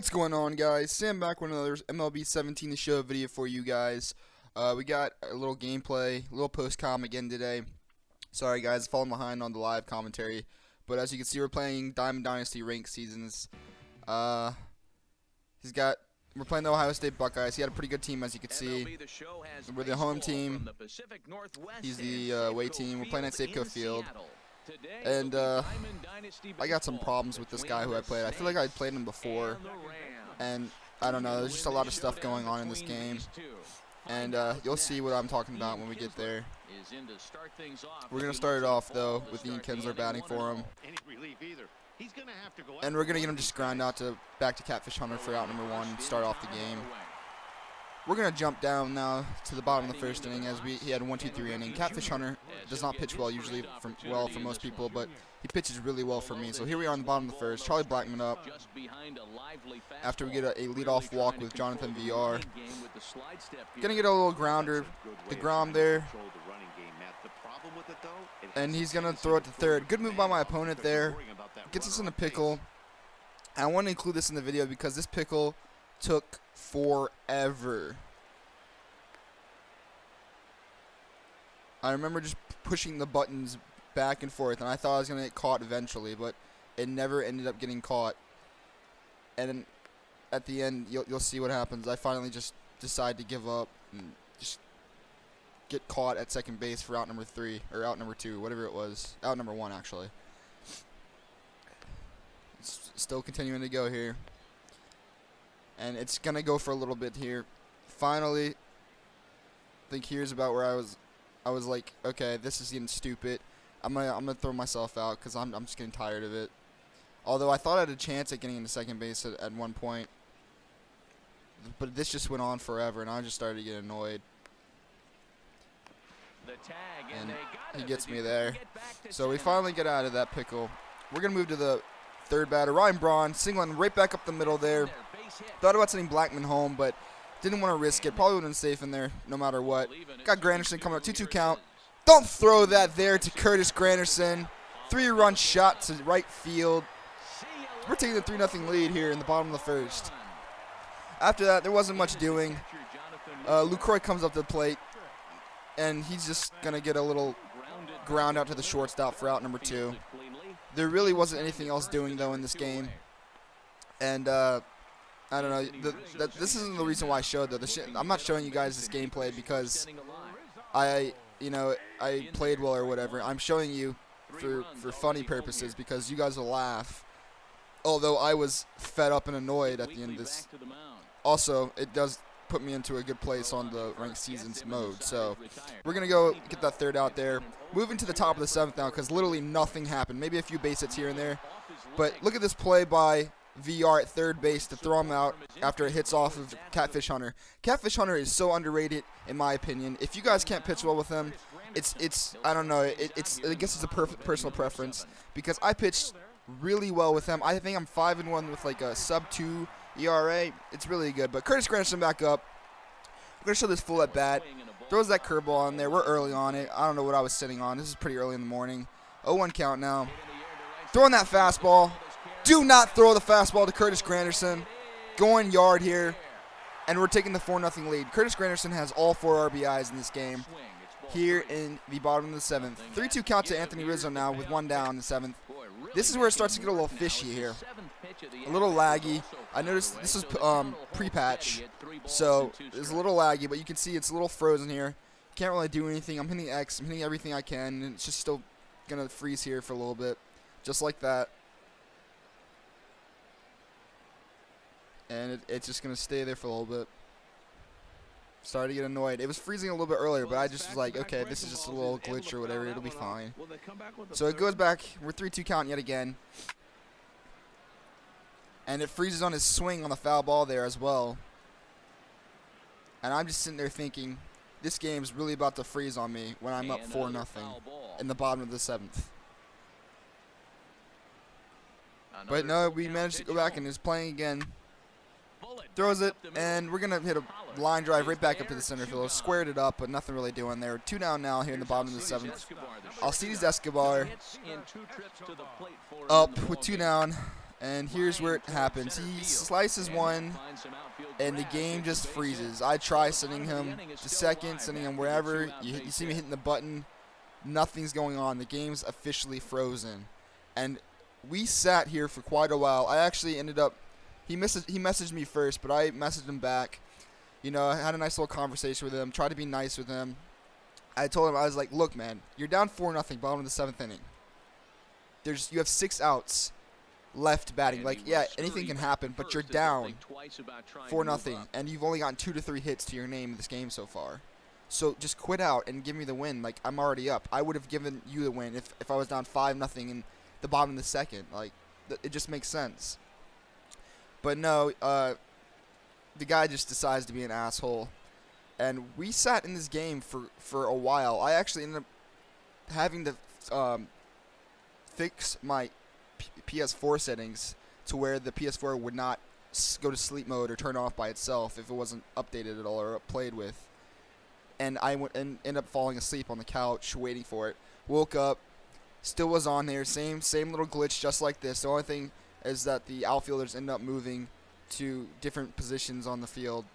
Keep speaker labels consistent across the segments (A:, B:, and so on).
A: What's going on, guys? Sam back with another MLB 17 The Show video for you guys. We got a little gameplay, a little post-com again today. Sorry guys, falling behind on the live commentary. But as you can see, we're playing Diamond Dynasty ranked seasons. We're playing the Ohio State Buckeyes. He had a pretty good team, as you can see. We're the home team. He's the away team. We're playing at Safeco Field. And I got some problems with this guy who I played. I feel like I played him before, and I don't know, there's just a lot of stuff going on in this game, and you'll see what I'm talking about when we get there. We're going to start it off, though, with Ian Kinsler batting for him, and we're going to get him just grind out to back to Catfish Hunter for out number 1 and start off the game. We're going to jump down now to the bottom of the first inning as he had a 1-2-3 inning. Catfish Hunter does not pitch well usually for most people, but he pitches really well for me. So here we are on the bottom of the first. Charlie Blackman up after we get a leadoff walk with Jonathan VR. Going to get a little grounder, DeGrom there. And he's going to throw it to third. Good move by my opponent there. Gets us in a pickle. And I want to include this in the video because this pickle took forever. I remember just pushing the buttons back and forth, and I thought I was going to get caught eventually, but it never ended up getting caught. And at the end, you'll see what happens. I finally just decide to give up and just get caught at second base for out number 3, or out number 2, whatever it was. Out number 1, actually. It's still continuing to go here. And it's going to go for a little bit here. Finally, I think here's about where I was like, okay, this is getting stupid. I'm gonna throw myself out because I'm just getting tired of it. Although I thought I had a chance at getting into second base at one point. But this just went on forever, and I just started to get annoyed. And he gets me there. So we finally get out of that pickle. We're going to move to the third batter. Ryan Braun, singling right back up the middle there. Thought about sending Blackman home, but didn't want to risk it. Probably would have been safe in there no matter what. Got Granderson coming up, 2-2 count. Don't throw that there to Curtis Granderson. 3-run shot to right field. We're taking the 3-0 lead here in the bottom of the first. After that, there wasn't much doing. Lucroy comes up to the plate, and he's just going to get a little ground out to the shortstop for out number 2. There really wasn't anything else doing, though, in this game. And I don't know. This isn't the reason why I showed, though. I'm not showing you guys this gameplay because I played well or whatever. I'm showing you for funny purposes because you guys will laugh. Although I was fed up and annoyed at the end of this. Also, it does put me into a good place on the ranked seasons mode. So we're going to go get that third out there. Moving to the top of the 7th now because literally nothing happened. Maybe a few base hits here and there. But look at this play by VR at third base to throw him out after it hits off of Catfish Hunter. Catfish Hunter is so underrated in my opinion. If you guys can't pitch well with him, it's I don't know. I guess it's a personal preference because I pitched really well with him. I think I'm 5-1 with like a sub-2 ERA. It's really good. But Curtis Granderson back up. We're gonna show this full at bat. Throws that curveball in there. We're early on it. I don't know what I was sitting on. This is pretty early in the morning. 0-1 count now. Throwing that fastball. Do not throw the fastball to Curtis Granderson. Going yard here. And we're taking the 4-0 lead. Curtis Granderson has all 4 RBIs in this game. Here in the bottom of the 7th. 3-2 count to Anthony Rizzo now with 1 down in the 7th. This is where it starts to get a little fishy here. A little laggy. I noticed this is pre-patch. So it's a little laggy, but you can see it's a little frozen here. Can't really do anything. I'm hitting X. I'm hitting everything I can. And it's just still going to freeze here for a little bit. Just like that. And it's just going to stay there for a little bit. Started to get annoyed. It was freezing a little bit earlier, but I just was like, okay, this is just a little glitch or whatever. It'll be fine. So it goes back. We're 3-2 count yet again. And it freezes on his swing on the foul ball there as well. And I'm just sitting there thinking, this game's really about to freeze on me when I'm up 4-0 in the bottom of the 7th. But no, we managed to go back and is playing again. Throws it, and we're going to hit a line drive right back up to the center field. Squared it up, but nothing really doing there. 2 down now here in the bottom of the 7th. Alcides Escobar up with 2 down. And here's where it happens. He slices one, and the game just freezes. I try sending him to second, sending him wherever. You see me hitting the button. Nothing's going on. The game's officially frozen. And we sat here for quite a while. I actually ended up, he messaged me first, but I messaged him back. You know, I had a nice little conversation with him, tried to be nice with him. I told him, I was like, look, man, you're down 4-0, bottom of the 7th inning. You have 6 outs left batting. Like, yeah, anything can happen, but you're down 4-0, and you've only gotten 2 to 3 hits to your name in this game so far. So just quit out and give me the win. Like, I'm already up. I would have given you the win if I was down 5-0 in the bottom of the 2nd. Like, it just makes sense. But no, the guy just decides to be an asshole. And we sat in this game for a while. I actually ended up having to fix my PS4 settings to where the PS4 would not go to sleep mode or turn off by itself if it wasn't updated at all or played with. And I went and ended up falling asleep on the couch waiting for it. Woke up, still was on there, same little glitch just like this. The only thing is that the outfielders end up moving to different positions on the field.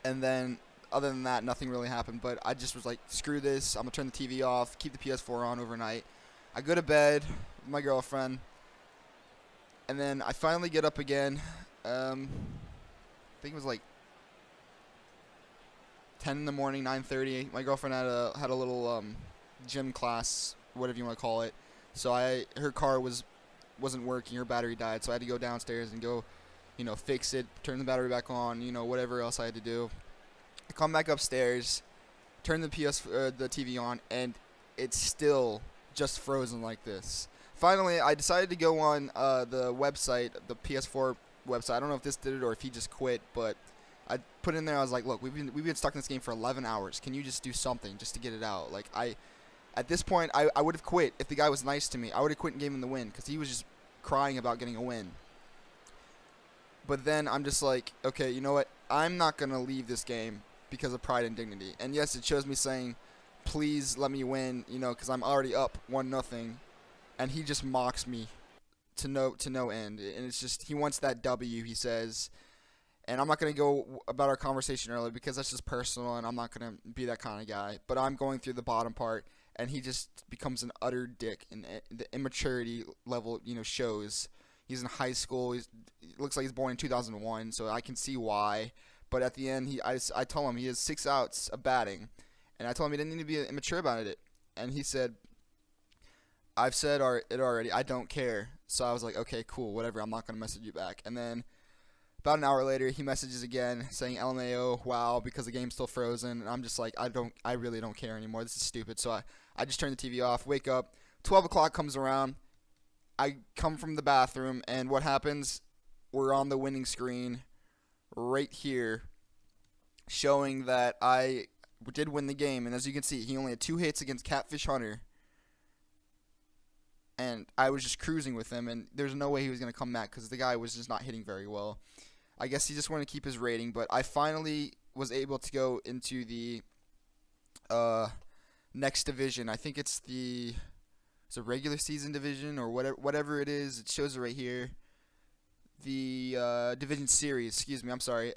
A: And then other than that, nothing really happened. But I just was like, screw this. I'm going to turn the TV off, keep the PS4 on overnight. I go to bed with my girlfriend. And then I finally get up again. I think it was like 10 in the morning, 9:30. My girlfriend had a little gym class, whatever you want to call it. So her car wasn't working. Her battery died. So I had to go downstairs and go, you know, fix it, turn the battery back on, you know, whatever else I had to do. I come back upstairs, turn the TV on, and it's still just frozen like this. Finally, I decided to go on the website, the PS4 website. I don't know if this did it or if he just quit, but I put in there. I was like, look, we've been stuck in this game for 11 hours. Can you just do something just to get it out? Like, at this point, I would have quit if the guy was nice to me. I would have quit and gave him the win because he was just crying about getting a win. But then I'm just like, okay, you know what? I'm not going to leave this game because of pride and dignity. And yes, it shows me saying, please let me win, you know, because I'm already up 1-0. And he just mocks me to no end. And it's just, he wants that W, he says. And I'm not going to go about our conversation earlier because that's just personal and I'm not going to be that kind of guy. But I'm going through the bottom part and he just becomes an utter dick. And the immaturity level, you know, shows. He's in high school. He looks like he's born in 2001, so I can see why. But at the end, I told him he has 6 outs of batting. And I told him he didn't need to be immature about it. And he said, I've said it already. I don't care. So I was like, okay, cool, whatever. I'm not going to message you back. And then about an hour later, he messages again saying LMAO, wow, because the game's still frozen. And I'm just like, I really don't care anymore. This is stupid. So I just turn the TV off, wake up. 12 o'clock comes around. I come from the bathroom, and what happens? We're on the winning screen right here showing that I did win the game. And as you can see, he only had 2 hits against Catfish Hunter. And I was just cruising with him, and there's no way he was going to come back because the guy was just not hitting very well. I guess he just wanted to keep his rating, but I finally was able to go into the next division. I think it's a regular season division or whatever it is. It shows it right here. The division series, excuse me, I'm sorry.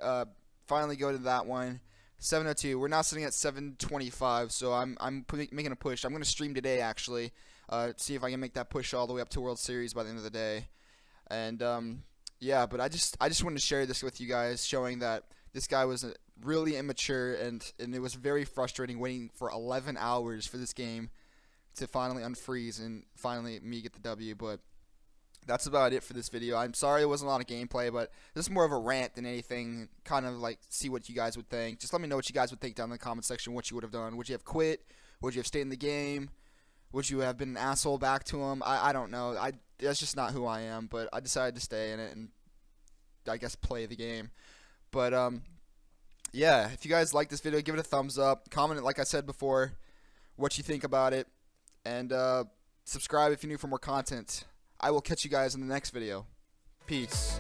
A: Finally go to that one. 702. We're now sitting at 725, so I'm making a push. I'm going to stream today, actually. See if I can make that push all the way up to World Series by the end of the day. And yeah, but I just wanted to share this with you guys, showing that this guy was really immature, and it was very frustrating waiting for 11 hours for this game to finally unfreeze and finally me get the W. But that's about it for this video. I'm sorry it wasn't a lot of gameplay, but this is more of a rant than anything. Kind of like see what you guys would think. Just let me know what you guys would think down in the comment section, what you would have done. Would you have quit? Would you have stayed in the game? Would you have been an asshole back to him? I don't know. That's just not who I am, but I decided to stay in it and I guess play the game. But yeah, if you guys like this video, give it a thumbs up. Comment, like I said before, what you think about it. And subscribe if you're new for more content. I will catch you guys in the next video. Peace.